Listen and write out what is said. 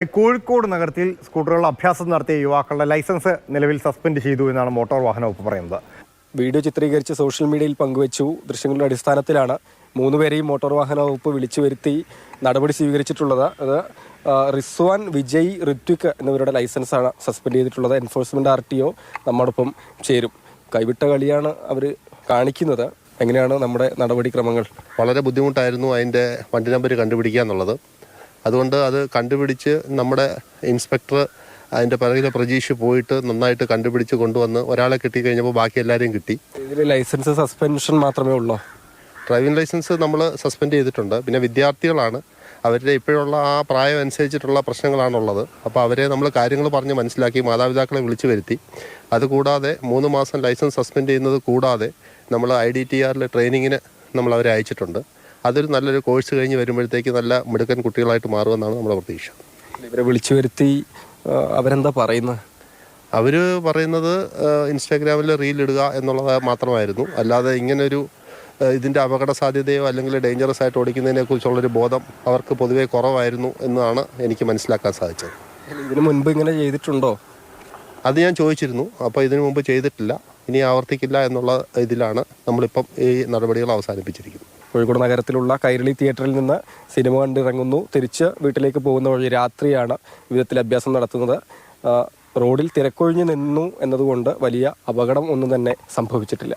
കോഴിക്കോട് നഗരത്തിൽ സ്കൂട്ടറുകളുടെ അഭ്യാസം നടത്തിയ യുവാക്കളുടെ ലൈസൻസ് നിലവിൽ സസ്പെൻഡ് ചെയ്തു എന്നാണ് മോട്ടോർ വാഹന വകുപ്പ് പറയുന്നത്. വീഡിയോ ചിത്രീകരിച്ച് സോഷ്യൽ മീഡിയയിൽ പങ്കുവച്ചു. ദൃശ്യങ്ങളുടെ അടിസ്ഥാനത്തിലാണ് 3 പേരെയും മോട്ടോർ വാഹന വകുപ്പ് വിളിച്ചു വരുത്തി നടപടി സ്വീകരിച്ചിട്ടുള്ളത്. അത് റിസ്വാൻ, വിജയ്, ഋത്വിക് എന്നിവരുടെ ലൈസൻസാണ് സസ്പെൻഡ് ചെയ്തിട്ടുള്ളത്. എൻഫോഴ്സ്മെന്റ് RTO നമ്മോടൊപ്പം ചേരും. കൈവിട്ട കളിയാണ് അവർ കാണിക്കുന്നത്. എങ്ങനെയാണ് നമ്മുടെ നടപടിക്രമങ്ങൾ? വളരെ ബുദ്ധിമുട്ടായിരുന്നു അതിൻ്റെ വണ്ടി നമ്പർ കണ്ടുപിടിക്കുക എന്നുള്ളത്. അതുകൊണ്ട് അത് കണ്ടുപിടിച്ച് നമ്മുടെ ഇൻസ്പെക്ടർ അതിൻ്റെ പിറകിലെ പ്രജീഷ് പോയിട്ട് നന്നായിട്ട് കണ്ടുപിടിച്ച് കൊണ്ടുവന്ന് ഒരാളെ കിട്ടിക്കഴിഞ്ഞപ്പോൾ ബാക്കി എല്ലാവരെയും കിട്ടി. ഇതിൽ ലൈസൻസ് സസ്പെൻഷൻ മാത്രമേ ഉള്ളൂ? ഡ്രൈവിംഗ് ലൈസൻസ് നമ്മൾ സസ്പെൻഡ് ചെയ്തിട്ടുണ്ട്. പിന്നെ വിദ്യാർത്ഥികളാണ്, അവരുടെ ഇപ്പോഴുള്ള ആ പ്രായം അനുസരിച്ചിട്ടുള്ള പ്രശ്നങ്ങളാണുള്ളത്. അപ്പോൾ അവരെ നമ്മൾ കാര്യങ്ങൾ പറഞ്ഞ് മനസ്സിലാക്കി മാതാപിതാക്കളെ വിളിച്ചു വരുത്തി. അതുകൂടാതെ 3 മാസം ലൈസൻസ് സസ്പെൻഡ് ചെയ്യുന്നത് കൂടാതെ നമ്മൾ IDTRൽ ട്രെയിനിങ്ങിന് നമ്മൾ അവരെ അയച്ചിട്ടുണ്ട്. അതൊരു നല്ലൊരു കോഴ്സ് കഴിഞ്ഞ് വരുമ്പോഴത്തേക്ക് നല്ല മിടുക്കൻ കുട്ടികളായിട്ട് മാറുമെന്നാണ് നമ്മുടെ പ്രതീക്ഷ. ഇവരെ വിളിച്ചു വരുത്തി അവരെന്താ പറയുന്നത്? അവർ പറയുന്നത് ഇൻസ്റ്റാഗ്രാമിൽ റീൽ ഇടുക എന്നുള്ളത് മാത്രമായിരുന്നു. അല്ലാതെ ഇങ്ങനൊരു ഇതിൻ്റെ അപകട സാധ്യതയോ അല്ലെങ്കിൽ ഡേഞ്ചറസ് ആയിട്ട് ഓടിക്കുന്നതിനെ കുറിച്ചുള്ളൊരു ബോധം അവർക്ക് പൊതുവേ കുറവായിരുന്നു എന്നാണ് എനിക്ക് മനസ്സിലാക്കാൻ സാധിച്ചത്. ഇതിനു മുൻപ് ഇങ്ങനെ ചെയ്തിട്ടുണ്ടോ? അത് ഞാൻ ചോദിച്ചിരുന്നു. അപ്പോൾ ഇതിനു മുമ്പ് ചെയ്തിട്ടില്ല, ഇനി ആവർത്തിക്കില്ല എന്നുള്ള ഇതിലാണ് നമ്മളിപ്പം ഈ നടപടികൾ അവസാനിപ്പിച്ചിരിക്കുന്നത്. കോഴിക്കോട് നഗരത്തിലുള്ള കൈരളി തിയേറ്ററിൽ നിന്ന് സിനിമ കണ്ടിറങ്ങുന്നു. തിരിച്ച് വീട്ടിലേക്ക് പോകുന്ന വഴി രാത്രിയാണ് വിധത്തിൽ അഭ്യാസം നടത്തുന്നത്. റോഡിൽ തിരക്കൊഴിഞ്ഞു നിന്നു എന്നതുകൊണ്ട് വലിയ അപകടം ഒന്നും തന്നെ സംഭവിച്ചിട്ടില്ല.